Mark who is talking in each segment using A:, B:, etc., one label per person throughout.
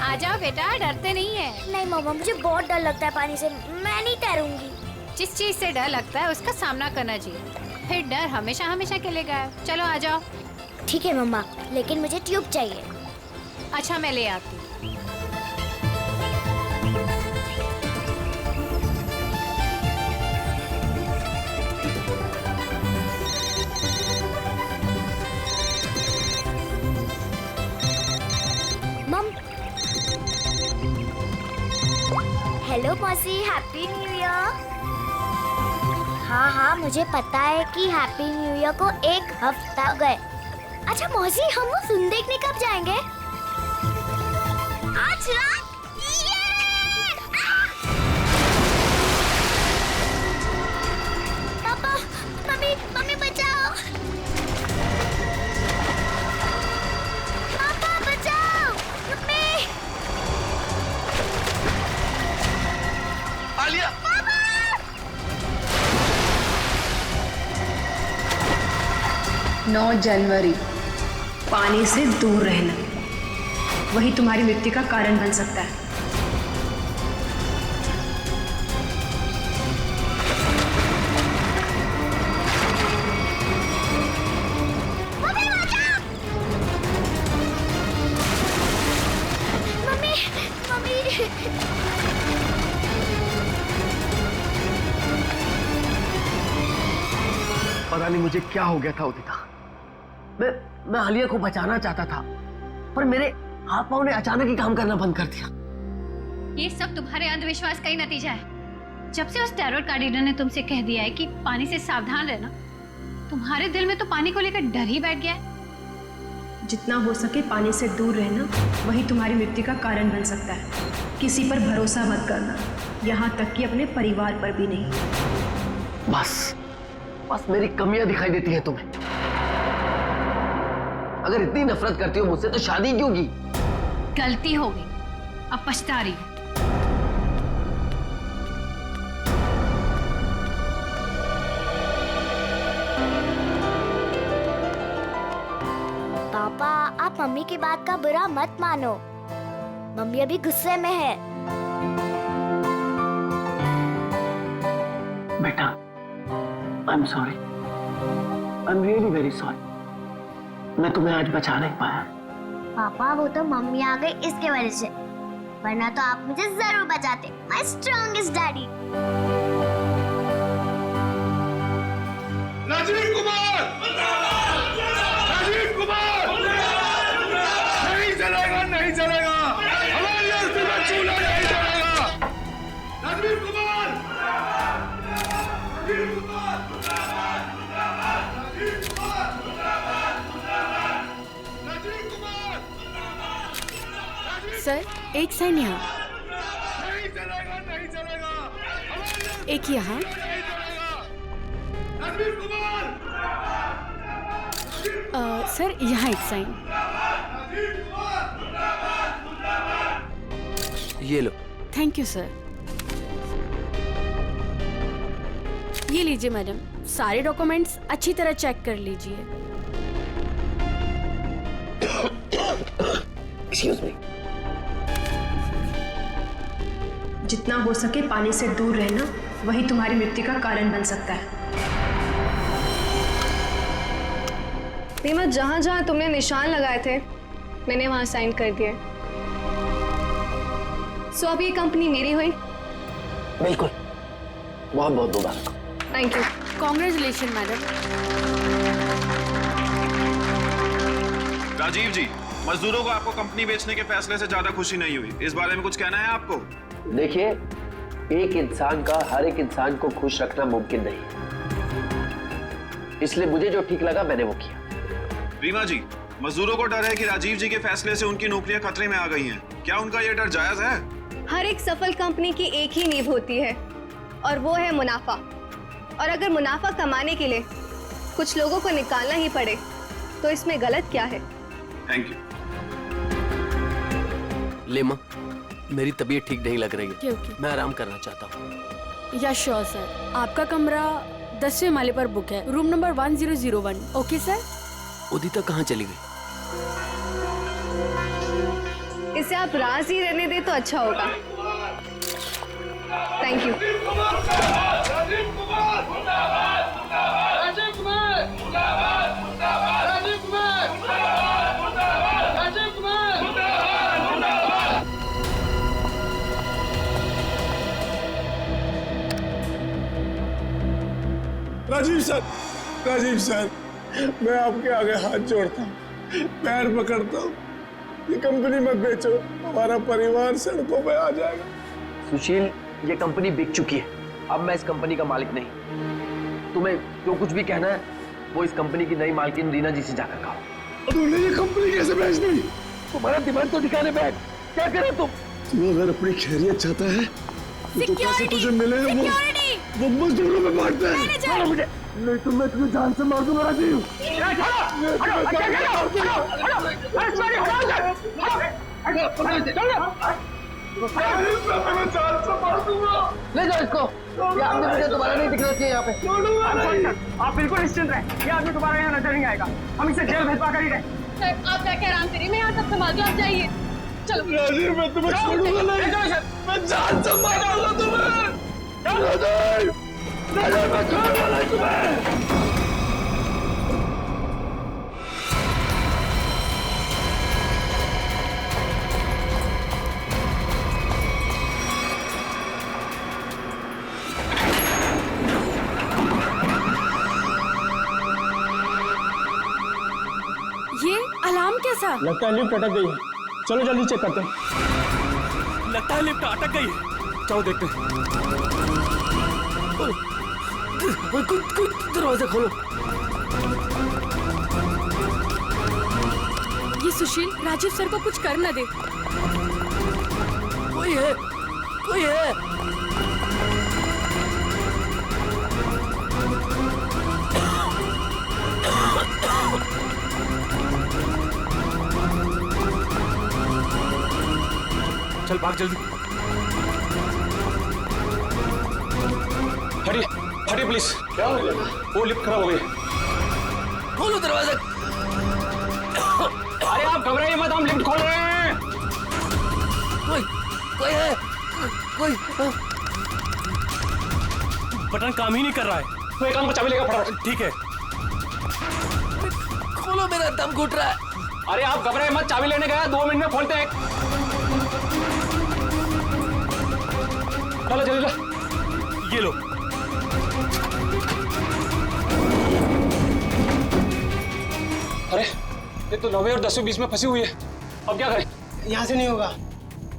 A: आ जाओ बेटा, डरते नहीं है।
B: नहीं मम्मा, मुझे बहुत डर लगता है पानी से, मैं नहीं तैरूंगी।
A: जिस चीज से डर लगता है उसका सामना करना चाहिए, फिर डर हमेशा हमेशा के लिए गायब। चलो आ जाओ।
B: ठीक है मम्मा, लेकिन मुझे ट्यूब चाहिए।
A: अच्छा मैं ले आती हूँ।
B: मम, हेलो मौसी, हैप्पी न्यू ईयर। हाँ हाँ, मुझे पता है कि हैप्पी न्यू ईयर को 1 हफ्ता गए। अच्छा मौसी, हम वो फिल्म देखने कब जाएंगे? आज रात। पापा, मम्मी, मम्मी बचाओ। पापा बचाओ, मम्मी।
C: आलिया!
D: 9 जनवरी, पानी से दूर रहना वही तुम्हारी मृत्यु का कारण बन सकता है।
B: Mummy, mummy.
C: पता नहीं मुझे क्या हो गया था उदिता। मैं आलिया को बचाना चाहता था, पर मेरे हाथ पांव ने अचानक ही काम करना बंद कर दिया।
A: ये सब तुम्हारे अंधविश्वास का ही नतीजा है। जब से उस टैरोट कार्ड रीडर ने तुमसे कह दिया है कि पानी से सावधान रहना, तुम्हारे दिल में तो पानी को लेकर डर ही बैठ गया है।
D: जितना हो सके पानी से दूर रहना वही तुम्हारी मृत्यु का कारण बन सकता है। किसी पर भरोसा मत करना, यहाँ तक कि अपने परिवार पर भी नहीं।
C: बस मेरी कमियां दिखाई देती हैं तुम्हें। अगर इतनी नफरत करती हो मुझसे तो शादी क्यों की?
A: गलती हो गई, अब पछता रही हो।
B: पापा, आप मम्मी की बात का बुरा मत मानो। मम्मी अभी गुस्से में है।
C: बेटा, I'm sorry. I'm really very sorry. मैं तुम्हें आज बचा नहीं पाया।
B: पापा, वो तो मम्मी आ गई इसके वजह से, वरना तो आप मुझे जरूर बचाते। My strongest daddy.
E: Rajiv Kumar! Rajiv Kumar! नहीं चलेगा, नहीं चलेगा। हमारी अस्थिति में चूल्हा नहीं चलेगा। राजीव कुमार! राजीव कुमार! राजीव कुमार! राजीव कुमार!
F: सर, एक साइन यहाँ,
E: नहीं चलेगा, नहीं चलेगा। हमारी
F: एक यहाँ।
E: नहीं चलेगा। राजीव कुमार!
F: सर यहाँ एक साइन।
C: ये लो।
F: Thank you sir. ये लीजिए मैडम, सारे डॉक्यूमेंट्स अच्छी तरह चेक कर लीजिए।
C: Excuse me.
D: जितना हो सके पानी से दूर रहना वही तुम्हारी मृत्यु का कारण बन सकता है।
G: रीमा, जहाँ जहाँ तुमने निशान लगाए थे मैंने वहाँ साइन कर दिए। सो अब ये कंपनी मेरी हुई।
C: बिल्कुल, बहुत बहुत मुबारक।
G: Thank you.
F: Congratulation madam.
H: Rajiv ji, मजदूरों को आपको कंपनी बेचने के फैसले से ज्यादा खुशी नहीं हुई, इस बारे में कुछ कहना है आपको?
C: देखिए, एक इंसान का हर एक इंसान को खुश रखना मुमकिन नहीं है, इसलिए मुझे जो ठीक लगा मैंने वो किया।
H: रीमा जी, मजदूरों को डर है कि राजीव जी के फैसले से उनकी नौकरियां खतरे में आ गई हैं। क्या उनका ये डर जायज है?
G: हर एक सफल कंपनी की एक ही नींव होती है और वो है मुनाफा। और अगर मुनाफा कमाने के लिए कुछ लोगों को निकालना ही पड़े तो इसमें गलत क्या है?
H: Thank you.
C: ले मां, मेरी तबीयत ठीक नहीं लग रही है।
F: ओके।
C: मैं आराम करना चाहता हूँ।
F: या श्योर सर, आपका कमरा 10वें माले पर बुक है, room number 1001। Okay sir.
C: Udita कहाँ चली गई?
G: वैसे आप राज ही रहने दे तो अच्छा होगा। Thank you.
E: Rajiv Kumar Rajiv Kumar Rajiv Kumar Rajiv Kumar.
I: Rajiv sir, मैं आपके आगे हाथ जोड़ता हूँ, पैर पकड़ता हूँ, ये कंपनी मत बेचो, हमारा परिवार सड़कों पे आ जाएगा।
C: सुशील, ये कंपनी बिक चुकी है, अब मैं इस कंपनी का मालिक नहीं। तुम्हें जो कुछ भी कहना है वो इस कंपनी की नई मालकिन रीना जी से जाकर कहो।
I: तूने ये कंपनी कैसे बेच दी?
C: तुम्हारा दिमाग तो ठिकाने पे है, क्या करे तुम?
I: तू अगर अपनी खैरियत चाहता है तो पैसे तुझे मिले हैं वो मजदूरों में बांटते हैं।
C: छोड़ो मुझे, नहीं तो मैं तुम्हें जान से मार दूंगा राजीव। ले जाओ इसको, ये आदमी मुझे दोबारा नहीं दिखना चाहिए यहाँ पे।
J: आप बिल्कुल निश्चिंत रहें, ये आदमी दोबारा यहाँ नजर नहीं आएगा। हम इसे जेल भिजवा कर ही रहे।
F: आप जाके आराम करिए, मैं यहाँ सब संभाल दूँ, आप जाइए। चलो
I: राजीव, मैं तुम्हें छोड़ूंगा नहीं, मैं जान से मारूंगा तुम्हें। राजीव, मैं छोड़ूंगा नहीं तुम्हें।
F: ये अलार्म कैसा?
J: लगता है लिफ्ट अटक गई है, चलो जल्दी चेक करते हैं।
K: लगता है लिफ्ट अटक गई है, चलो देखते हैं।
C: दरवाजा खोलो।
F: ये सुशील राजीव सर को कुछ कर न दे।
C: कोई है, कोई है।
K: चल भाग जल्दी। हटिए हटिए प्लीज। क्या हो गया? वो लिफ्ट खराब हो गई।
C: खोलो दरवाजा।
K: अरे आप घबराइए मत, हम लिफ्ट खोल रहे हैं।
C: कोई है, कोई।
K: बटन काम ही नहीं कर रहा है, तो एक काम को चाबी लेगा फटाफट। ठीक है,
C: खोलो, मेरा दम घुट रहा है।
K: अरे आप घबराइए मत, चाबी लेने गया, 2 मिनट में खोलते हैं। चलो जल्दी लो, ये लो। अरे ये तो 9वीं और 10वीं बीच में फंसी हुई है, अब क्या करें?
J: यहाँ से नहीं होगा,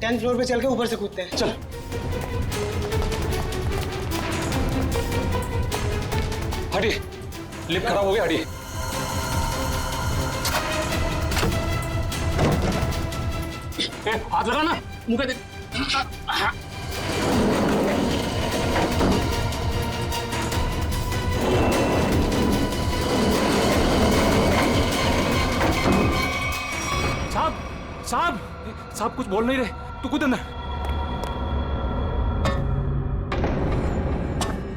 J: 10th फ्लोर पे चल के ऊपर से कूदते हैं।
K: चल। हटिए, लिफ्ट खराब हो गया, हटिए। हाथ लगा ना, मुंह पे दे। साहब साहब साहब कुछ बोल नहीं रहे, तू कूद अंदर।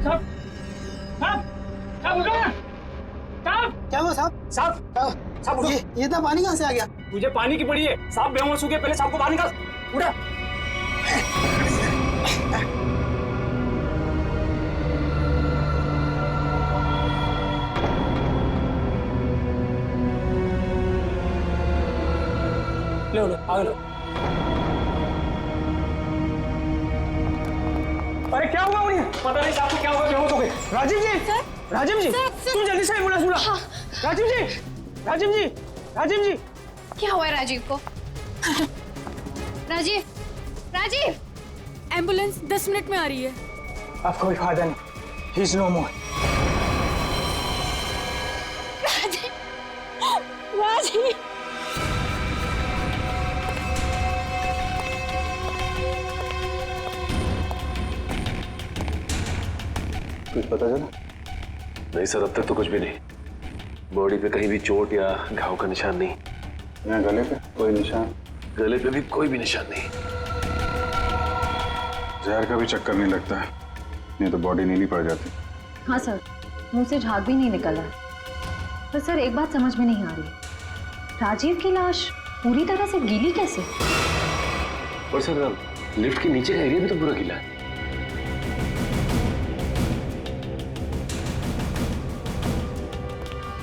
K: साहब साहब साहब उठो ना। साहब
J: क्या हुआ साहब?
K: साहब साहब उठो।
J: ये था पानी कहाँ से आ गया?
K: तुझे पानी की पड़ी है, साहब बेहोश हो गए, पहले साहब को बाहर निकाल। उठा। लो लो आगे लो। अरे क्या हुआ उन्हें? पता नहीं साहब को क्या हुआ, बेहोश हो गए।
J: राजीव जी, सर, राजीव जी, तुम जल्दी से एम्बुलेंस बुला। हाँ। राजीव जी, राजीव जी, राजीव जी।
A: क्या हुआ है राजीव को? राजीव, राजीव।
F: एम्बुलेंस 10 मिनट में आ रही है।
J: अब कोई फायदा नहीं, ही इज नो मोर।
F: राजीव, राजीव।
I: कुछ पता चला?
C: नहीं सर, अब तक तो कुछ भी नहीं। बॉडी पे कहीं भी चोट या घाव का निशान नहीं।
I: यहाँ गले पे कोई निशान?
C: गले पे भी कोई भी निशान नहीं।
I: जहर का भी चक्कर नहीं लगता है, नहीं तो बॉडी नीली पड़ जाती।
L: हाँ सर, मुंह से झाग भी नहीं निकल रहा। पर सर एक बात समझ में नहीं आ रही, राजीव की लाश पूरी तरह से गीली कैसे?
C: और सर लिफ्ट के नीचे का एरिया भी तो पूरा गीला है।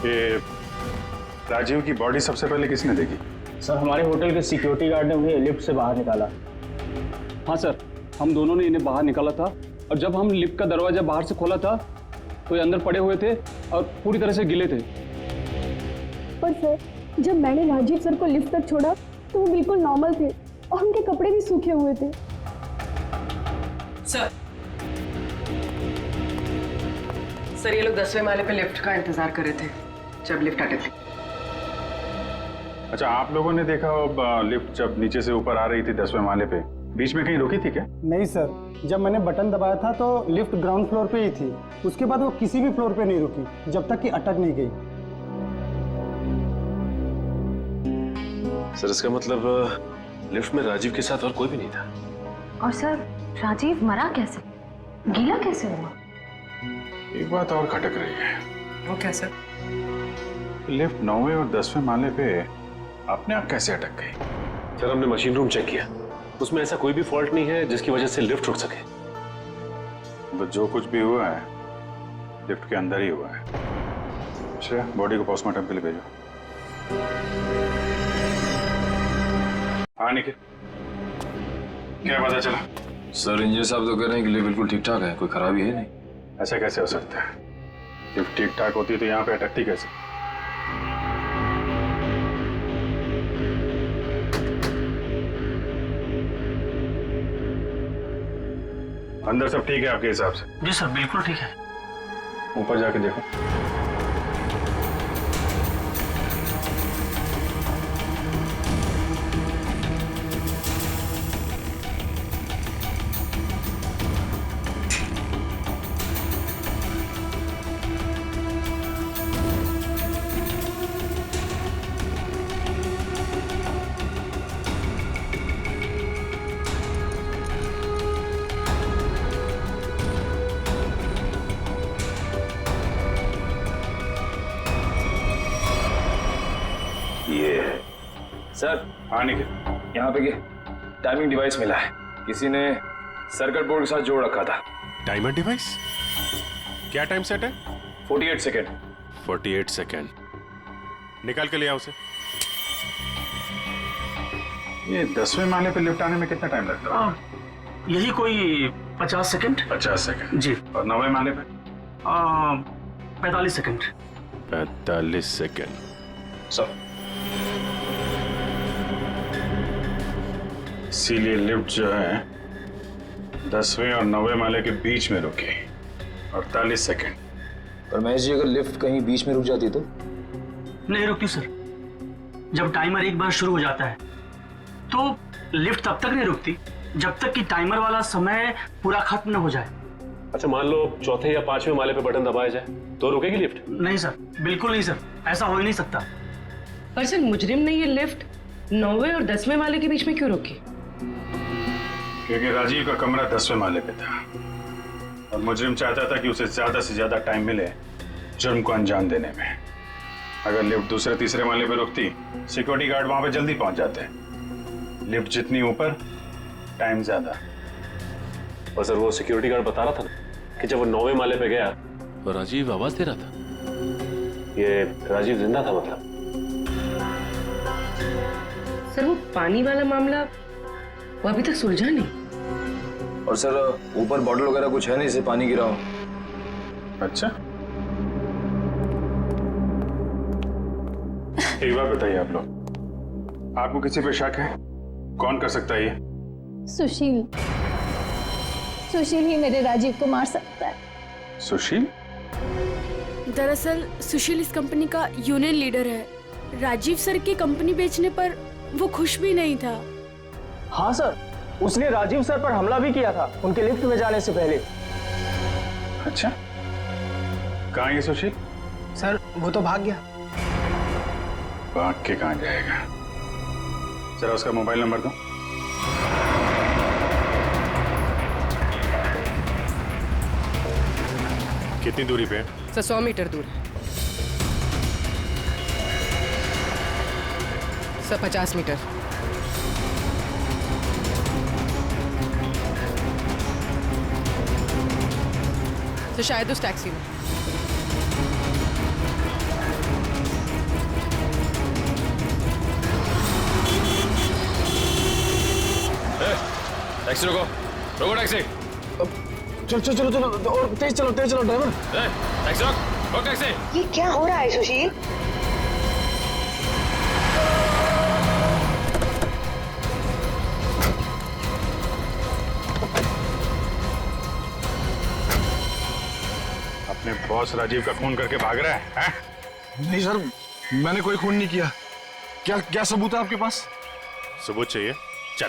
E: ये राजीव की बॉडी सबसे पहले किसने देखी?
J: सर हमारे होटल के सिक्योरिटी गार्ड ने उन्हें लिफ्ट से बाहर निकाला।
K: हाँ सर, हम दोनों ने इन्हें बाहर निकाला था और जब हम लिफ्ट का दरवाजा बाहर से खोला था तो ये अंदर पड़े हुए थे और पूरी तरह से गिले थे।
M: पर सर, जब मैंने राजीव सर को लिफ्ट तक छोड़ा तो वो बिल्कुल नॉर्मल थे और उनके कपड़े भी सूखे हुए थे।
N: सर ये लोग 10वें माले पे लिफ्ट का इंतजार कर रहे थे जब लिफ्ट अटकी।
E: अच्छा, आप लोगों ने देखा लिफ्ट जब नीचे से ऊपर आ रही थी 10वें माले पे, बीच में कहीं रुकी थी क्या?
J: नहीं सर, जब मैंने बटन दबाया था तो लिफ्ट ग्राउंड फ्लोर पे ही थी। उसके बाद वो किसी भी फ्लोर पे नहीं रुकी जब तक कि अटक नहीं गई।
C: सर इसका मतलब लिफ्ट में राजीव के साथ और कोई भी नहीं था।
L: और सर, राजीव मरा कैसे, गीला कैसे हुआ?
E: एक बात और खटक रही है।
N: वो क्या सर?
E: लिफ्ट 9वें और 10वें माले पे अपने आप कैसे अटक गई?
C: सर हमने मशीन रूम चेक किया, उसमें ऐसा कोई भी फॉल्ट नहीं है जिसकी वजह से लिफ्ट रुक सके।
E: तो जो कुछ भी हुआ है लिफ्ट के अंदर ही हुआ है। श्रेया, बॉडी को पोस्टमार्टम के लिए भेजो। हाँ निखिल, क्या पता चला?
O: सर इंजीनियर साहब तो कह रहे हैं कि लिफ्ट बिल्कुल ठीक ठाक है, कोई खराबी है नहीं।
E: ऐसा कैसे हो सकता है? लिफ्ट ठीक ठाक होती तो यहाँ पे अटकती कैसे? अंदर सब ठीक है आपके हिसाब से?
J: जी सर, बिल्कुल ठीक है।
E: ऊपर जाके देखो।
O: सर
E: हाँ निखिल,
O: यहाँ पे टाइमिंग डिवाइस मिला है, किसी ने सर्किट बोर्ड के साथ जोड़ रखा था।
P: Timer device? क्या टाइम सेट है?
O: 48 सेकेंड।
P: 48 सेकेंड। निकाल के ले आओ उसे।
E: ये 10वें माले पे लिफ्ट आने में कितना टाइम लगता है?
J: यही कोई 50 सेकेंड।
E: 50 सेकेंड
J: जी।
E: और 9वें माले पे?
J: 45 सेकेंड।
P: 45 सेकेंड।
O: सर
E: इसीलिए लिफ्ट जो है 10वें और 9वें माले के बीच में रुकी। 48 सेकेंड।
O: पर महेश जी, अगर लिफ्ट कहीं बीच में रुक जाती तो?
J: नहीं रुकती सर। जब टाइमर एक बार शुरू हो जाता है तो लिफ्ट तब तक नहीं रुकती जब तक कि टाइमर वाला समय पूरा खत्म न हो जाए।
C: अच्छा, मान लो 4थे या 5वें माले पे बटन दबाया जाए तो रुकेगी लिफ्ट?
J: नहीं सर, बिल्कुल नहीं सर, ऐसा हो ही नहीं सकता।
N: पर सर, मुजरिम ने ये लिफ्ट 9वें और 10वें माले के बीच में क्यों रोकी?
E: क्योंकि राजीव का कमरा 10वें माले पे था और मुजरिम चाहता था कि उसे ज्यादा से ज्यादा टाइम मिले जुर्म को अंजाम देने में। अगर लिफ्ट दूसरे तीसरे माले पे रुकती, सिक्योरिटी गार्ड वहां पे जल्दी पहुंच जाते। लिफ्ट जितनी ऊपर, टाइम ज्यादा।
C: और सर वो सिक्योरिटी गार्ड बता रहा था ना कि जब वो 9वें माले पे गया
P: तो राजीव आवाज दे रहा था।
C: ये राजीव जिंदा था मतलब।
N: सर वो पानी वाला मामला वो अभी तक सुलझा नहीं।
O: और सर ऊपर बॉटल वगैरह कुछ है नहीं, इसे पानी गिरा हो।
E: अच्छा, एक बात बताइए आप लोग, आपको किसी पे शक है? कौन कर सकता है ये?
M: सुशील। सुशील ही मेरे राजीव को मार सकता है।
E: सुशील?
F: दरअसल सुशील इस कंपनी का यूनियन लीडर है। राजीव सर की कंपनी बेचने पर वो खुश भी नहीं था।
J: हाँ सर, उसने राजीव सर पर हमला भी किया था उनके लिफ्ट में जाने से पहले।
E: अच्छा, कहाँ है सुशील?
J: सर वो तो भाग गया।
E: भाग के कहाँ जाएगा? जरा उसका मोबाइल नंबर दो।
P: कितनी दूरी पे है?
N: सर 100 मीटर दूर है। Sir 50 metre.
Q: तो शायद उस टैक्सी में।
O: टैक्सी रोको, रोको टैक्सी।
C: चलो चलो चलो चलो और तेज चलो ड्राइवर।
O: टैक्सी रोक टैक्सी।
N: ये क्या हो रहा है सुशील?
E: अपने बॉस राजीव का खून करके भाग रहा है?
I: नहीं सर, मैंने कोई खून नहीं किया। क्या क्या सबूत है आपके पास?
P: सबूत चाहिए? चल।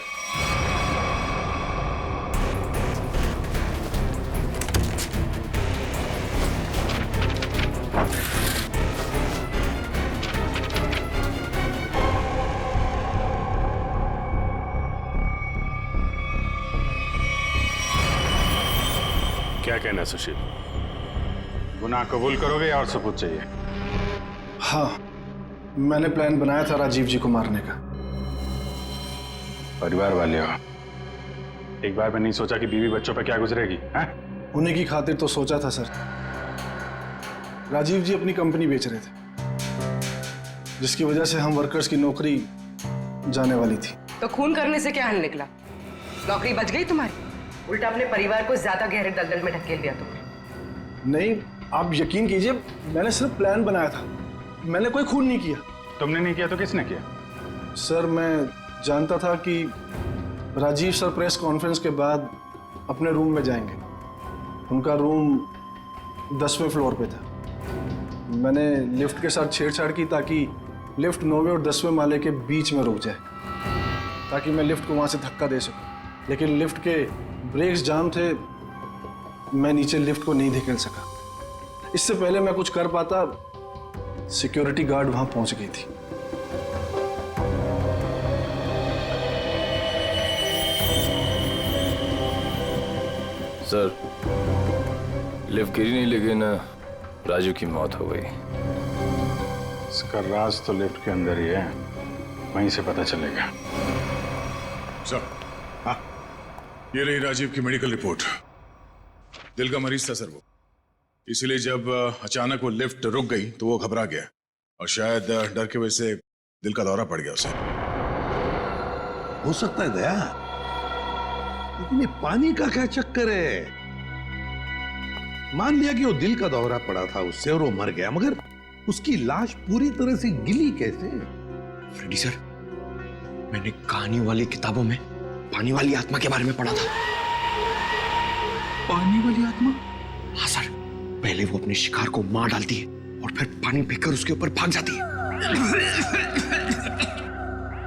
P: क्या कहना है सुशील?
E: गुनाह कबूल करोगे या और सबूत चाहिए?
I: हाँ, मैंने प्लान बनाया था राजीव जी को मारने का।
E: परिवार वाले हो, एक बार में नहीं सोचा कि बीवी बच्चों पर क्या गुजरेगी?
I: उन्हीं की खातिर तो सोचा था सर। राजीव जी अपनी कंपनी बेच रहे थे, जिसकी वजह से हम वर्कर्स की नौकरी जाने वाली थी।
N: तो खून करने से क्या हल निकला? नौकरी बच गई तुम्हारी? उल्टा अपने परिवार को ज्यादा गहरे दलदल में ढकेल दिया तुमने।
I: नहीं, आप यकीन कीजिए, मैंने सिर्फ प्लान बनाया था, मैंने कोई खून नहीं किया।
E: तुमने नहीं किया तो किसने किया?
I: सर, मैं जानता था कि राजीव सर प्रेस कॉन्फ्रेंस के बाद अपने रूम में जाएंगे। उनका रूम 10वें फ्लोर पे था। मैंने लिफ्ट के साथ छेड़छाड़ की ताकि लिफ्ट 9वें और 10वें माले के बीच में रुक जाए, ताकि मैं लिफ्ट को वहाँ से धक्का दे सकूं। लेकिन लिफ्ट के ब्रेक्स जाम थे, मैं नीचे लिफ्ट को नहीं धकेल सका। इससे पहले मैं कुछ कर पाता, सिक्योरिटी गार्ड वहां पहुंच गई थी।
O: सर, लिफ्ट गिरी नहीं, लेकिन राजू की मौत हो गई।
E: इसका राज तो लिफ्ट के अंदर ही है, वहीं से पता चलेगा।
R: सर, हाँ, ये रही राजीव की मेडिकल रिपोर्ट। दिल का मरीज था सर वो, इसलिए जब अचानक वो लिफ्ट रुक गई तो वो घबरा गया और शायद डर की वजह से दिल का दौरा पड़ गया उसे।
S: हो सकता है दया, लेकिन ये पानी का क्या चक्कर है? मान लिया कि वो दिल का दौरा पड़ा था उससे और वो मर गया, मगर उसकी लाश पूरी तरह से गिली कैसे?
T: फ्रेडी सर, मैंने कहानी वाली किताबों में पानी वाली आत्मा के बारे में पढ़ा था।
S: पानी वाली आत्मा?
T: हाँ सर, पहले वो अपने शिकार को मार डालती है और फिर पानी फेंककर उसके ऊपर भाग जाती है।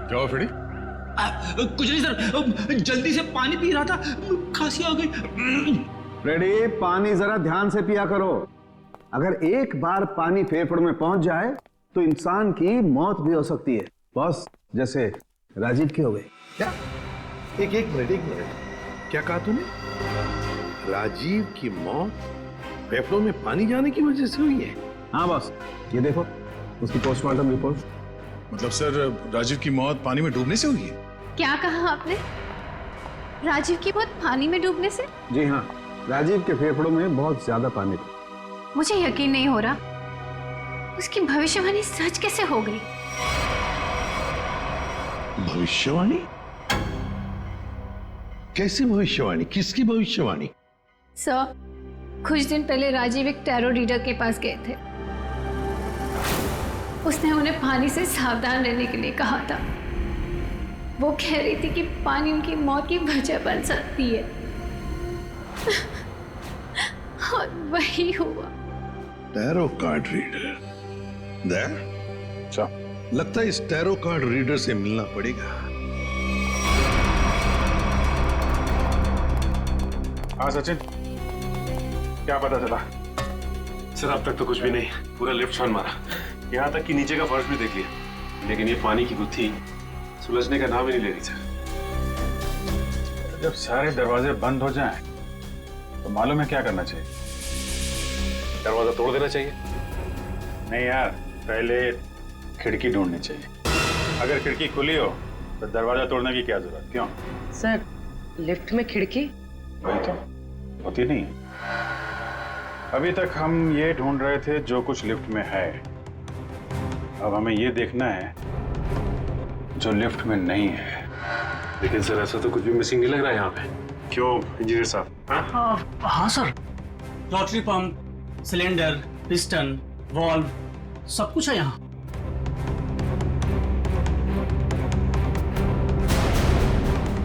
R: क्या हुआ फ्रेडी?
T: कुछ नहीं सर, जल्दी से पानी पी रहा था, खांसी आ गई।
U: फ्रेडी, पानी जरा ध्यान से पिया करो। अगर एक बार पानी फेफड़ों में पहुंच जाए तो इंसान की मौत भी हो सकती है, बॉस, जैसे राजीव की हो गई।
S: क्या? एक मिनट, क्या कहा तूने? राजीव की मौत फेफड़ों में पानी जाने की वजह से हुई है?
U: हाँ बॉस, ये देखो उसकी पोस्टमार्टम रिपोर्ट।
R: मतलब सर, राजीव की मौत पानी में डूबने से हुई है?
A: क्या कहा आपने? राजीव की मौत पानी में डूबने से?
U: जी हाँ, राजीव के फेफड़ों में बहुत ज्यादा पानी था।
A: मुझे यकीन नहीं हो रहा, उसकी भविष्यवाणी सच कैसे हो गई?
S: भविष्यवाणी? कैसी भविष्यवाणी? किसकी भविष्यवाणी?
A: सर, कुछ दिन पहले राजीव एक टैरो रीडर के पास गए थे। उसने उन्हें पानी से सावधान रहने के लिए कहा था। वो कह रही थी कि पानी उनकी मौत की वजह बन सकती है। और वही हुआ।
S: Tarot card reader? लगता है इस टैरो कार्ड रीडर से मिलना पड़ेगा।
E: हाँ सचिन, क्या पता चला?
P: सर, अब तक तो कुछ भी नहीं, पूरा लिफ्ट छान मारा, यहाँ तक कि नीचे का फर्श भी देख लिया, लेकिन ये पानी की गुत्थी सुलझने का नाम ही नहीं ले रही सर।
E: जब सारे दरवाजे बंद हो जाएं, तो मालूम है क्या करना चाहिए?
P: दरवाजा तोड़ देना चाहिए?
E: नहीं यार, पहले खिड़की ढूंढनी चाहिए। अगर खिड़की खुली हो तो दरवाजा तोड़ने की क्या जरूरत? क्यों
N: सर, लिफ्ट में खिड़की?
E: वही तो होती नहीं है। अभी तक हम ये ढूंढ रहे थे जो कुछ लिफ्ट में है। अब हमें ये देखना है जो लिफ्ट में नहीं है।
P: लेकिन सर ऐसा तो कुछ भी मिसिंग नहीं लग रहा है यहाँ पे। क्यों इंजीनियर साहब?
J: हाँ sir, rotary pump, cylinder, piston, valve, सब कुछ है यहाँ।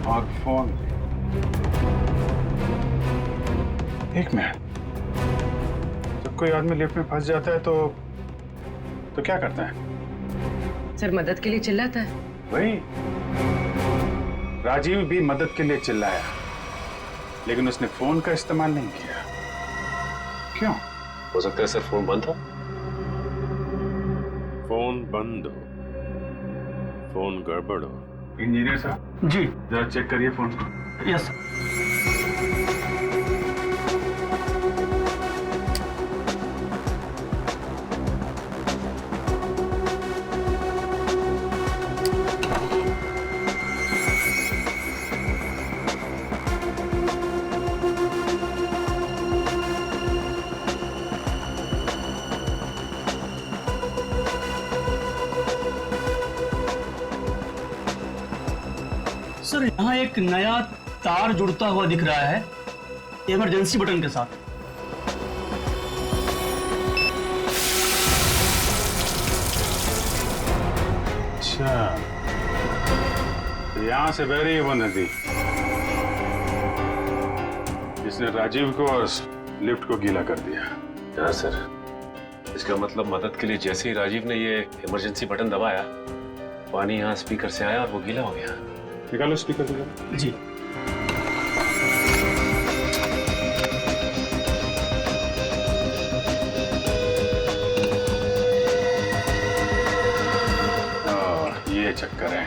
E: और फोन। एक मिनट, जब कोई आदमी लिफ्ट में फंस जाता है तो क्या करता है?
N: सर मदद के लिए चिल्लाता है।
E: वही, राजीव भी मदद के लिए चिल्लाया, लेकिन उसने फोन का इस्तेमाल नहीं किया। क्यों?
P: हो सकता है सर फोन बंद हो। फोन बंद हो, फोन गड़बड़ हो।
E: इंजीनियर साहब
J: जी,
E: जरा चेक करिए फोन को।
J: यस। सर यहाँ एक नया तार जुड़ता हुआ दिख रहा है इमरजेंसी बटन के साथ।
E: अच्छा, तो यहाँ से बह रही है वो नदी जिसने राजीव को और लिफ्ट को गीला कर दिया।
P: यार सर, इसका मतलब मदद के लिए जैसे ही राजीव ने ये इमरजेंसी बटन दबाया, पानी यहाँ स्पीकर से आया और वो गीला हो गया।
E: निकालो स्पीकर निकालो।
J: जी।
E: ये चक्कर है।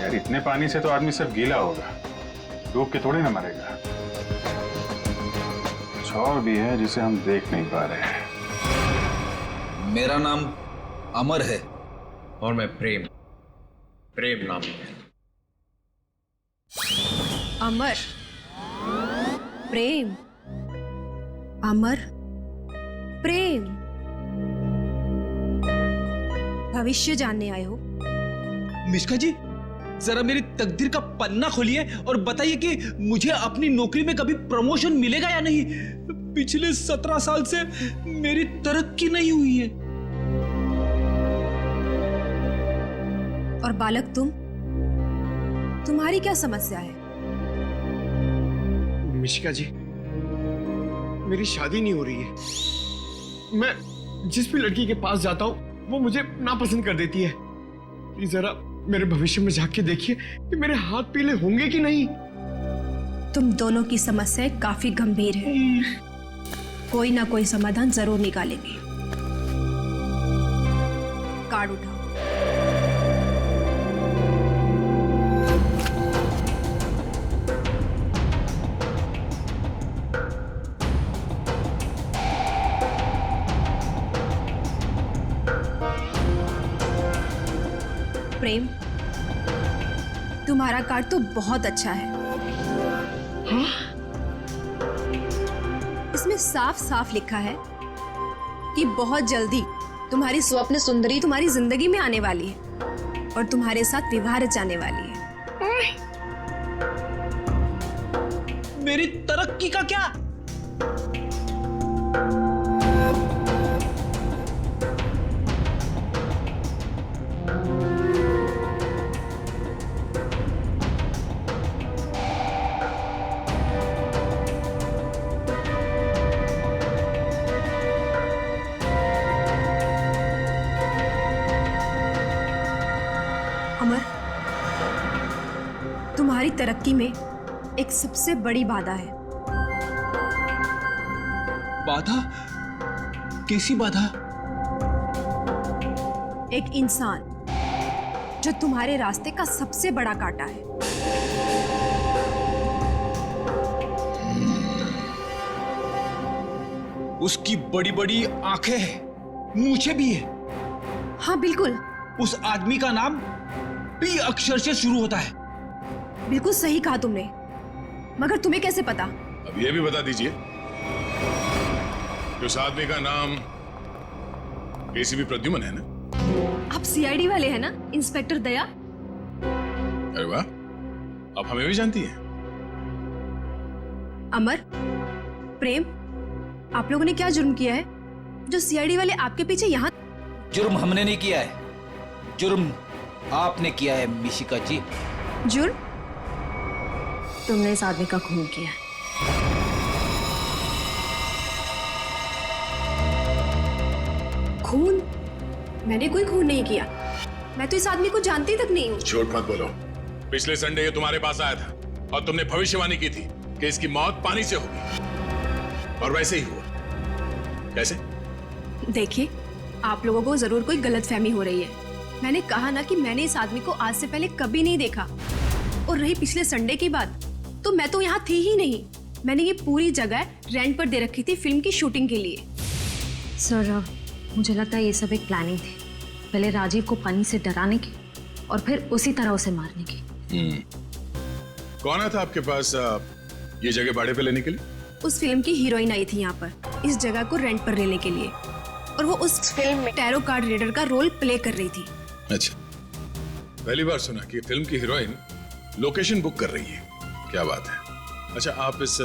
E: यार इतने पानी से तो आदमी सब गीला होगा, डूब के थोड़ी ना मरेगा। कुछ और भी है जिसे हम देख नहीं पा रहे हैं।
Q: मेरा नाम अमर है और मैं प्रेम नाम है।
D: अमर, प्रेम, अमर, प्रेम। भविष्य जानने आए हो?
Q: मिश्का जी, जरा मेरी तकदीर का पन्ना खोलिए और बताइए कि मुझे अपनी नौकरी में कभी प्रमोशन मिलेगा या नहीं। पिछले 17 साल से मेरी तरक्की नहीं हुई है।
D: और बालक तुम्हारी क्या समस्या है?
T: मिशिका जी, मेरी शादी नहीं हो रही है। मैं जिस भी लड़की के पास जाता हूँ वो मुझे नापसंद कर देती है। प्लीज जरा मेरे भविष्य में झांक के देखिए कि मेरे हाथ पीले होंगे कि नहीं।
D: तुम दोनों की समस्याएं काफी गंभीर है, कोई ना कोई समाधान जरूर निकालेंगे। कार्ड उठाओ। प्रेम, तुम्हारा कार्ड तो बहुत अच्छा है। हाँ? इसमें साफ साफ लिखा है कि बहुत जल्दी तुम्हारी स्वप्न सुंदरी तुम्हारी जिंदगी में आने वाली है और तुम्हारे साथ विवाह रचाने वाली है।
Q: मेरी तरक्की का क्या?
D: अमर, तुम्हारी तरक्की में एक सबसे बड़ी बाधा है।
Q: बाधा? कैसी बाधा?
D: एक इंसान जो तुम्हारे रास्ते का सबसे बड़ा कांटा है।
Q: उसकी बड़ी बड़ी आंखें हैं, मूछें भी है।
D: हाँ बिल्कुल,
Q: उस आदमी का नाम पी अक्षर से शुरू होता है।
D: बिल्कुल सही कहा तुमने, मगर तुम्हें कैसे पता?
R: अब ये भी बता दीजिए कि उस आदमी का नाम एसीपी प्रद्युमन है ना?
D: आप सीआईडी वाले हैं ना, इंस्पेक्टर दया?
R: अरे वाह, आप हमें भी जानती हैं।
D: अमर, प्रेम, आप लोगों ने क्या जुर्म किया है जो सीआईडी वाले आपके पीछे यहाँ?
B: जुर्म हमने नहीं किया है, जुर्म आपने किया है मिशिका जी।
D: जुर्म? तुमने इस आदमी का खून किया है। खून? मैंने कोई खून नहीं किया, मैं तो इस आदमी को जानती तक नहीं हूँ।
R: झूठ मत बोलो। पिछले संडे ये तुम्हारे पास आया था और तुमने भविष्यवाणी की थी कि इसकी मौत पानी से होगी, और वैसे ही हुआ। कैसे?
D: देखिए, आप लोगों को जरूर कोई गलतफहमी हो रही है। मैंने कहा ना कि मैंने इस आदमी को आज से पहले कभी नहीं देखा। और रही पिछले संडे की बात, तो मैं तो यहाँ थी ही नहीं। मैंने ये पूरी जगह रेंट पर दे रखी थी फिल्म की शूटिंग के लिए।
L: सर, मुझे लगता है ये सब एक प्लानिंग थी, पहले राजीव को पानी से डराने की और फिर उसी तरह उसे मारने की।
R: कौन आया था आपके पास ये जगह भाड़े पे लेने के लिए?
D: उस फिल्म की हीरोइन आई थी यहाँ पर इस जगह को रेंट पर लेने के लिए, और वो उस फिल्म में टैरो कार्ड रीडर का रोल प्ले कर रही थी।
R: अच्छा, पहली बार सुना कि फिल्म की हीरोइन लोकेशन बुक कर रही है। क्या बात है। अच्छा, आप इस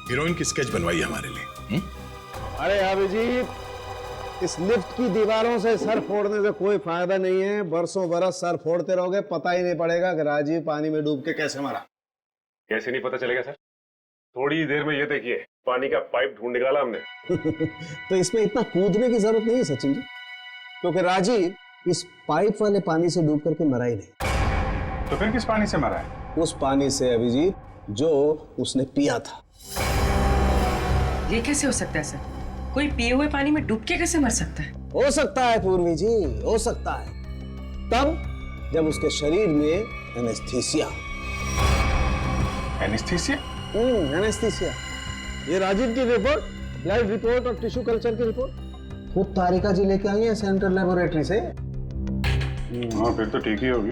R: हीरोइन की स्केच बनवाइए हमारे लिए।
U: अरे अभिजीत, इस लिफ्ट की दीवारों से सर फोड़ने से कोई फायदा नहीं है। बरसों बरस सर फोड़ते रहोगे, पता ही नहीं पड़ेगा कि राजीव पानी में डूब के कैसे मरा।
P: कैसे नहीं पता चलेगा सर? थोड़ी देर में ये देखिए, पानी का पाइप ढूंढ निकाला हमने।
U: तो इसमें इतना कूदने की जरूरत नहीं है सचिन जी, क्योंकि राजीव इस पाइप वाले पानी से डूब करके मरा ही नहीं।
E: तो फिर किस पानी से मरा है?
U: उस पानी से अभिजीत जो उसने पिया था।
N: ये कैसे हो सकता है सर? कोई पिए हुए पानी में डूब के कैसे मर सकता है?
U: हो सकता है पूर्वी जी, हो सकता है, तब जब उसके शरीर में एनेस्थीसिया।
E: एनेस्थीसिया?
U: एनेस्थीसिया। ये राजीव की रिपोर्ट, ब्लड रिपोर्ट और टिश्यू कल्चर की रिपोर्ट खुद तारिका जी लेके आई है सेंट्रल लेबोरेटरी से।
E: हाँ, फिर तो ठीक ही होगी।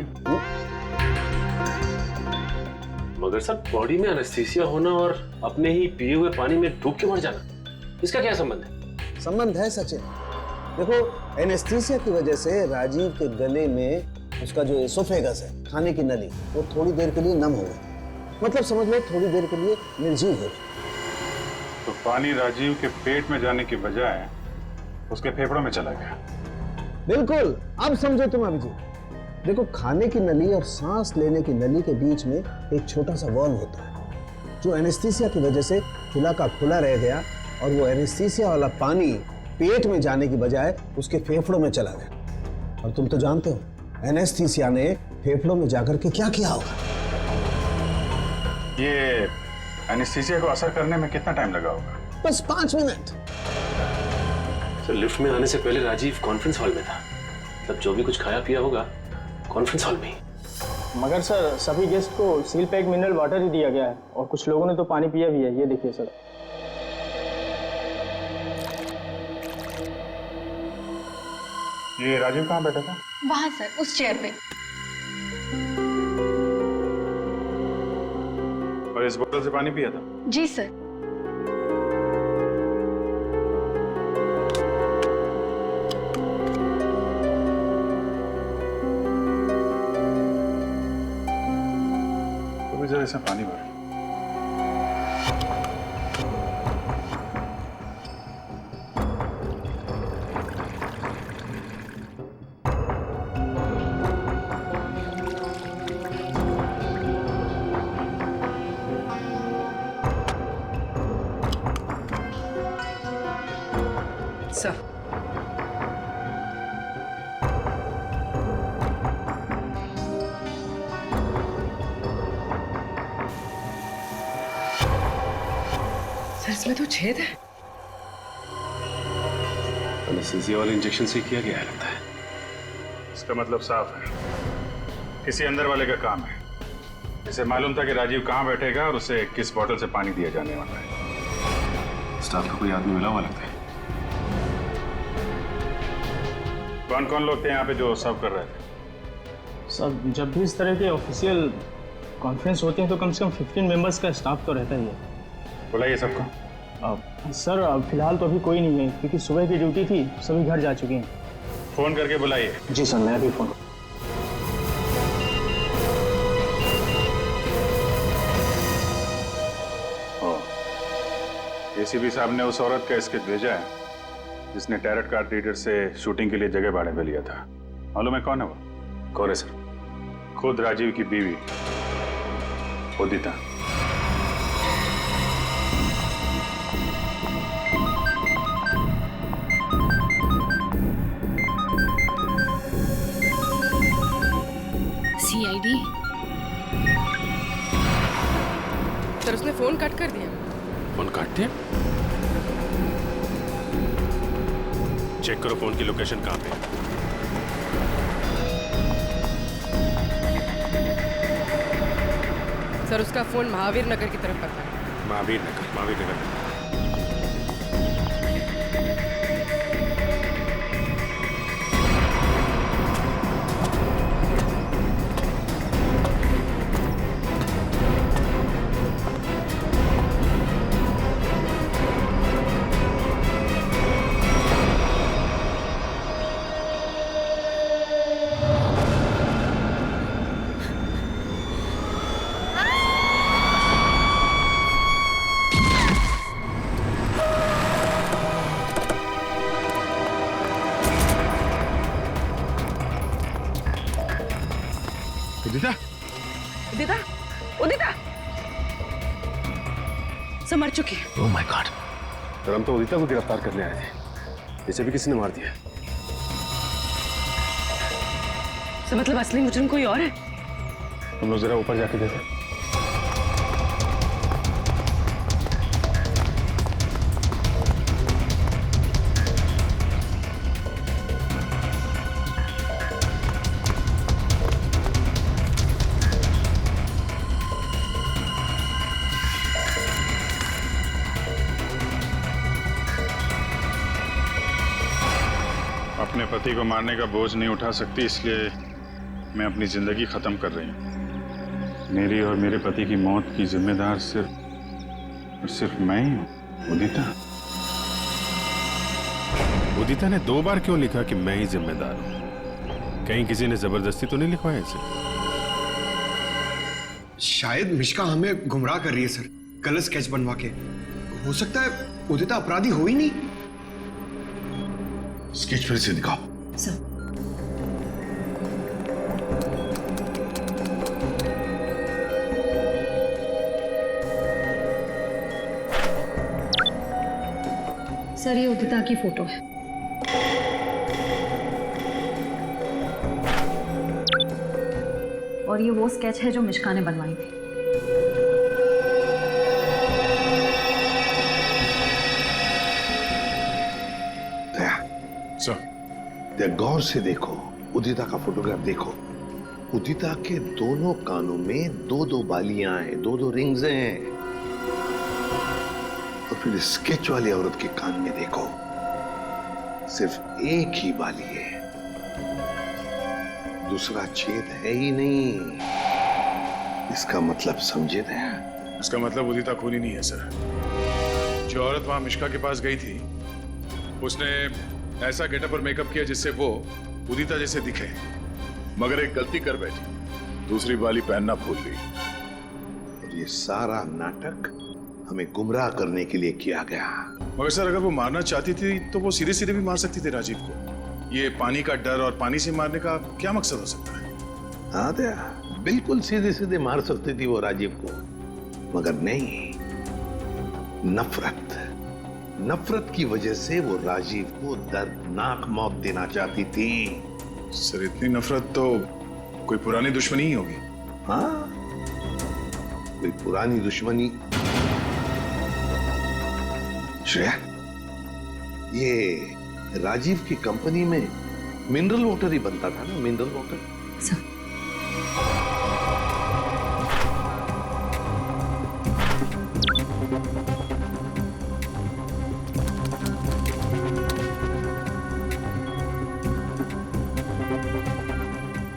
P: मगर सर, बॉडी में एनेस्थीसिया होना और अपने ही पिए हुए पानी में डूब के मर जाना, इसका क्या संबंध है?
U: संबंध है सचिन। देखो, एनेस्थीसिया की वजह से राजीव के गले में उसका जो एसोफेगस है, खाने की नली, वो थोड़ी देर के लिए नम हो गई। मतलब समझ लो थोड़ी देर के लिए निर्जीव हो गई।
E: तो पानी राजीव के पेट में जाने की बजाय उसके फेफड़ों में चला गया।
U: बिल्कुल, अब समझो तुम अभिजीत। देखो, खाने की नली और सांस लेने की नली के बीच में एक छोटा सा वॉल्व होता है, जो एनेस्थीसिया की वजह से खुला का खुला रह गया, और वो एनेस्थीसिया वाला पानी पेट में जाने की बजाय उसके फेफड़ों में चला गया। और तुम तो जानते हो, एनेस्थीसिया ने फेफड़ों में जाकर के क्या किया होगा।
E: ये एनेस्थीसिया को असर करने में कितना टाइम लगा होगा?
U: बस 5 मिनट।
P: सर, लिफ्ट में आने से पहले राजीव कॉन्फ्रेंस हॉल में था, मतलब जो भी कुछ खाया पिया होगा कॉन्फ्रेंस हॉल में ही।
V: मगर सर, सभी गेस्ट को सील पैक मिनरल वाटर ही दिया गया है, और कुछ लोगों ने तो पानी पिया भी है। ये देखिए सर।
E: ये राजीव कहाँ बैठा था?
A: वहां सर, उस चेयर पे।
E: और इस बोतल से पानी पिया था?
A: जी सर।
E: तो जरा इसमें पानी भर।
N: सर, इसमें तो छेद है।
P: एनेस्थीसिया वाले इंजेक्शन से किया गया है लगता है।
E: इसका मतलब साफ है, किसी अंदर वाले का काम है। इसे मालूम था कि राजीव कहाँ बैठेगा और उसे किस बोतल से पानी दिया जाने वाला है।
P: स्टाफ का कोई आदमी मिला हुआ लगता है।
E: कौन कौन लोग थे यहाँ पे जो सर्व कर रहे थे?
V: सब जब भी इस तरह के ऑफिशियल कॉन्फ्रेंस होती हैं तो कम से कम 15 मेंबर्स का स्टाफ तो रहता ही है।
E: बुलाइए सबको।
V: सर फिलहाल तो अभी कोई नहीं है क्योंकि सुबह की ड्यूटी थी, सभी घर जा चुके हैं।
E: फोन करके बुलाइए।
V: जी सर, मैं अभी फोन।
E: एसीपी साहब ने उस औरत का स्केच भेजा है जिसने टैरट कार्ड रीडर से शूटिंग के लिए जगह भाड़े में लिया था। मालूम है कौन है वो?
P: कौन है सर?
E: खुद राजीव की बीवी उदिता।
F: सीआईडी।
N: सर उसने फोन कट कर दिया।
P: फोन काट दिया? चेक करो फोन की लोकेशन कहाँ पे है।
N: सर उसका फोन महावीर नगर की तरफ पता है।
P: महावीर नगर।
S: उदिता?
N: उदिता? उदिता? सब मर चुकी है।
S: Oh my God.
P: सर हम तो उदिता को गिरफ्तार करने आए थे, इसे भी किसी ने मार दिया।
N: तो मतलब असली मुजरिम कोई और है?
P: हम लोग जरा ऊपर जाके देखें।
E: अपने पति को मारने का बोझ नहीं उठा सकती, इसलिए मैं अपनी जिंदगी खत्म कर रही हूँ। मेरी और मेरे पति की मौत की जिम्मेदार सिर्फ मैं ही हूँ। उदिता।
P: उदिता ने 2 बार क्यों लिखा कि मैं ही जिम्मेदार हूँ? कहीं किसी ने जबरदस्ती तो नहीं लिखवाया इसे?
T: शायद मिश्का हमें गुमराह कर रही है सर, गलत स्केच बनवा के। हो सकता है उदिता अपराधी हो ही नहीं।
S: स्केच फिर से दिखाओ।
L: सर सर ये उदिता की फोटो है। और ये वो स्केच है जो मिश्का ने बनवाई थी।
S: गौर से देखो, उदिता का फोटोग्राफ देखो। उदिता के दोनों कानों में 2-2 बालियां हैं, 2-2 रिंग्स हैं। और फिर स्केच वाली औरत के कान में देखो, सिर्फ एक ही बाली है, दूसरा छेद है ही नहीं। इसका मतलब समझे दया?
R: इसका मतलब उदिता खूनी नहीं है सर। जो औरत वहां मिश्का के पास गई थी उसने ऐसा गेटअप और मेकअप किया जिससे वो उदिता जैसे दिखे, मगर एक गलती कर बैठी, दूसरी बाली पहनना भूल गई।
S: और ये सारा नाटक हमें गुमराह करने के लिए किया गया।
R: मगर सर अगर वो मारना चाहती थी तो वो सीधे सीधे भी मार सकती थी राजीव को। ये पानी का डर और पानी से मारने का क्या मकसद हो सकता है?
S: हाँ दया, बिल्कुल सीधे सीधे मार सकती थी वो राजीव को, मगर नहीं, नफरत की वजह से वो राजीव को दर्दनाक मौत देना चाहती थी।
R: सर इतनी नफरत तो कोई पुरानी दुश्मनी ही होगी।
S: हाँ, कोई पुरानी दुश्मनी। श्रेया, ये राजीव की कंपनी में मिनरल वाटर ही बनता था ना, मिनरल वाटर।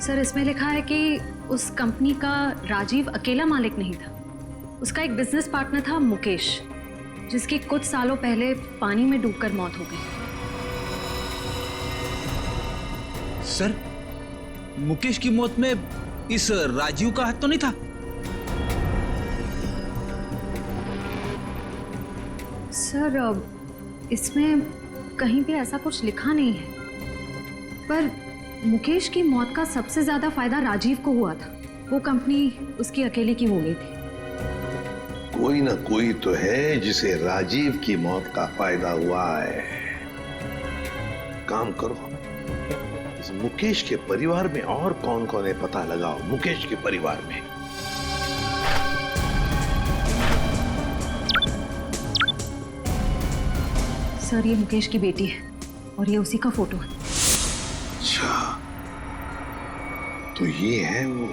L: सर इसमें लिखा है कि उस कंपनी का राजीव अकेला मालिक नहीं था। उसका एक बिजनेस पार्टनर था मुकेश, जिसकी कुछ सालों पहले पानी में डूबकर मौत हो गई।
Q: सर, मुकेश की मौत में इस राजीव का हाथ तो नहीं था?
L: सर इसमें कहीं भी ऐसा कुछ लिखा नहीं है, पर मुकेश की मौत का सबसे ज्यादा फायदा राजीव को हुआ था। वो कंपनी उसकी अकेले की हो गई थी।
S: कोई ना कोई तो है जिसे राजीव की मौत का फायदा हुआ है। काम करो, इस मुकेश के परिवार में और कौन कौन है पता लगाओ। मुकेश के परिवार में
L: सर ये मुकेश की बेटी है और ये उसी का फोटो है।
S: अच्छा, तो ये है वो।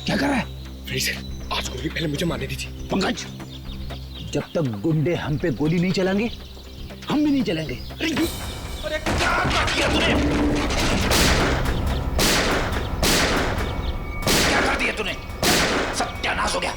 T: क्या कर रहा है? आज गोली पहले मुझे मारने दीजिए।
B: पंकज, जब तक गुंडे हम पे गोली नहीं चलाएंगे, हम भी नहीं चलेंगे।
Q: अरे क्या कर दिया तूने?
B: क्या कर दिया तूने? सत्यानाश हो गया।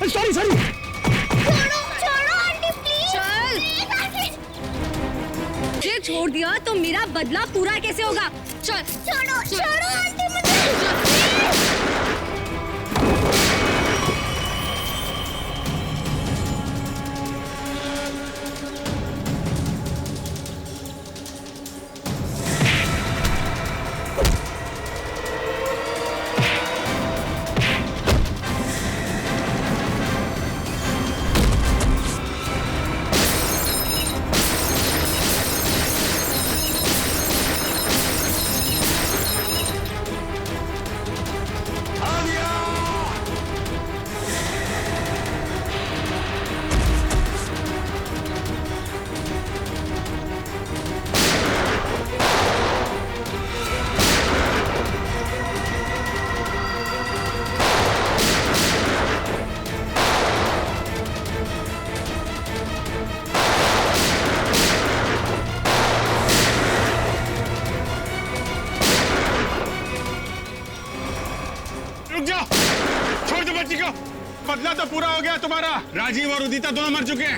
T: Sorry sorry.
D: छोड़ो आंटी प्लीज। मुझे छोड़ दिया तो मेरा बदला पूरा कैसे होगा? चल छोड़ो छोड़ो आंटी मुझे।
T: बदला तो पूरा हो गया तुम्हारा। राजीव और उदिता दोनों मर चुके हैं।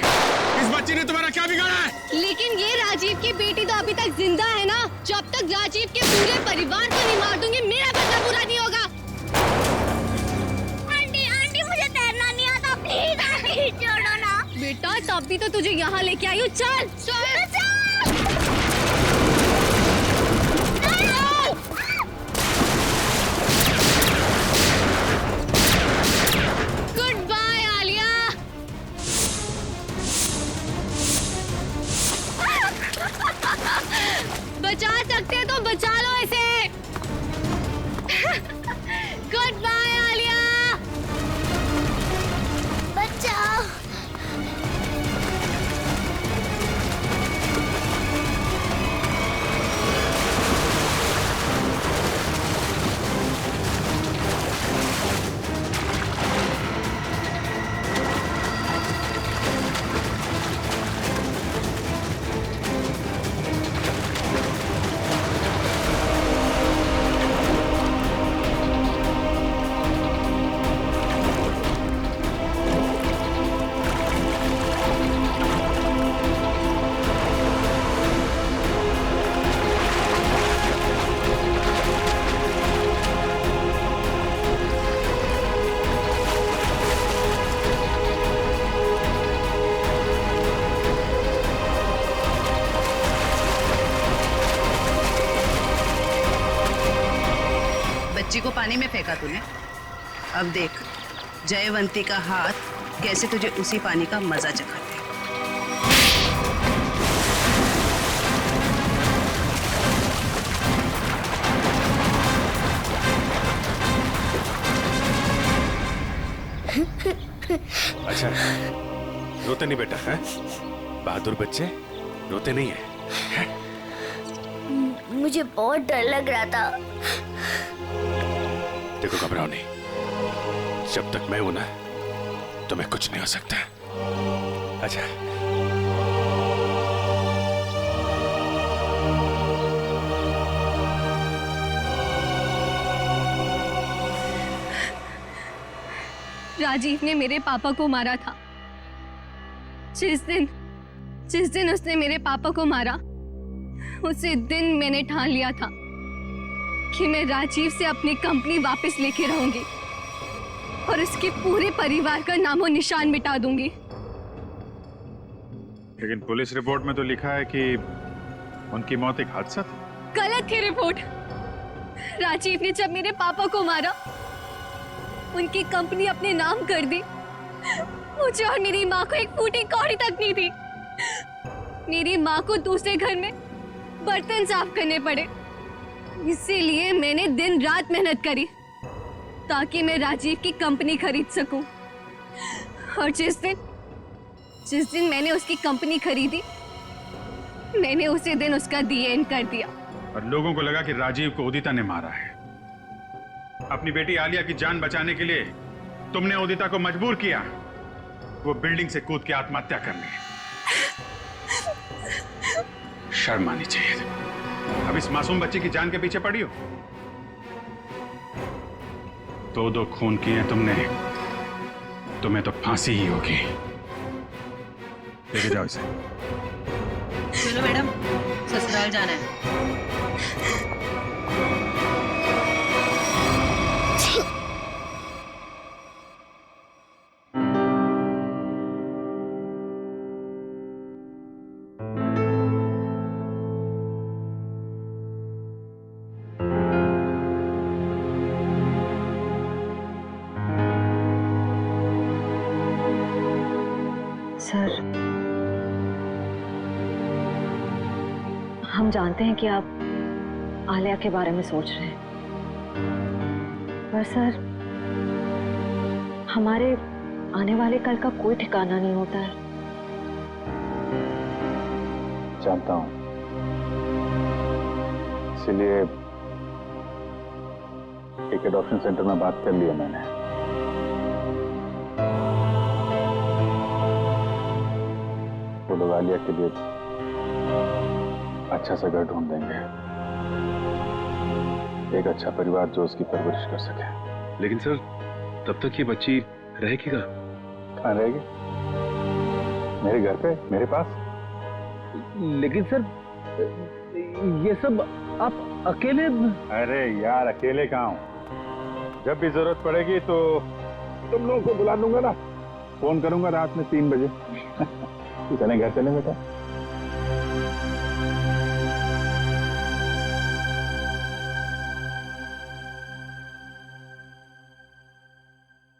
T: इस बच्ची ने तुम्हारा क्या बिगाड़ा है?
D: लेकिन ये राजीव की बेटी तो अभी तक जिंदा है ना। जब तक राजीव के पूरे परिवार को नहीं मार दूंगी मेरा बदला पूरा नहीं होगा। आंटी आंटी मुझे तैरना नहीं आता, प्लीज आंटी छोड़ो ना। बेटा तब भी तो तुझे यहाँ लेके आई हूँ। चल चल बचा सकते हैं तो बचा लो इसे। Goodbye Alia. बचाओ।
G: पानी में फेंका तूने। अब देख जयवंती का हाथ कैसे तुझे उसी पानी का मजा चखाते।
P: अच्छा रोते नहीं बेटा है? बहादुर बच्चे रोते नहीं है?
H: मुझे बहुत डर लग रहा था।
P: देखो घबराओ नहीं, जब तक मैं हूं ना तुम्हें कुछ नहीं हो सकता। अच्छा
D: राजीव ने मेरे पापा को मारा था। जिस दिन उसने मेरे पापा को मारा, उसी दिन मैंने ठान लिया था कि मैं राजीव से अपनी कंपनी वापस लेके रहूंगी और उसके पूरे परिवार का नामो निशान मिटा दूंगी।
E: लेकिन पुलिस रिपोर्ट में तो लिखा है कि उनकी मौत एक हादसा था।
D: गलत थी रिपोर्ट। राजीव ने जब मेरे पापा को मारा, उनकी कंपनी अपने नाम कर दी। मुझे और मेरी माँ को एक फूटी कौड़ी तक नहीं दी। मेरी माँ को दूसरे घर में बर्तन साफ करने पड़े। इसीलिए मैंने दिन रात मेहनत करी ताकि मैं राजीव की कंपनी खरीद सकूं। और जिस दिन मैंने उसकी कंपनी खरीदी, मैंने उसी दिन उसका डीएन कर दिया।
E: और लोगों को लगा कि राजीव को उदिता ने मारा है। अपनी बेटी आलिया की जान बचाने के लिए तुमने उदिता को मजबूर किया वो बिल्डिंग से कूद के आत्महत्या करने। शर्म आनी चाहिए। अब इस मासूम बच्चे की जान के पीछे पड़ी हो। दो खून किए तुमने, तुम्हें तो फांसी ही होगी। लेके जाओ इसे।
G: चलो मैडम, ससुराल जाना है।
L: सर, हम जानते हैं कि आप आलिया के बारे में सोच रहे हैं, पर सर हमारे आने वाले कल का कोई ठिकाना नहीं होता है।
E: जानता हूं, इसीलिए एक एडॉप्शन सेंटर में बात कर लिया मैंने। वो लोग आलिया के लिए अच्छा सा घर ढूंढ देंगे, एक अच्छा परिवार जो उसकी परवरिश कर सके।
P: लेकिन सर तब तक ये बच्ची रहेगी
E: कहाँ रहेगी? मेरे घर पे, मेरे पास।
U: लेकिन सर ये सब आप अकेले?
E: अरे यार अकेले कहाँ हूँ? जब भी जरूरत पड़ेगी तो तुम लोगों को बुला लूंगा ना, फोन करूंगा रात में 3 बजे। चलें घर चलें बेटा।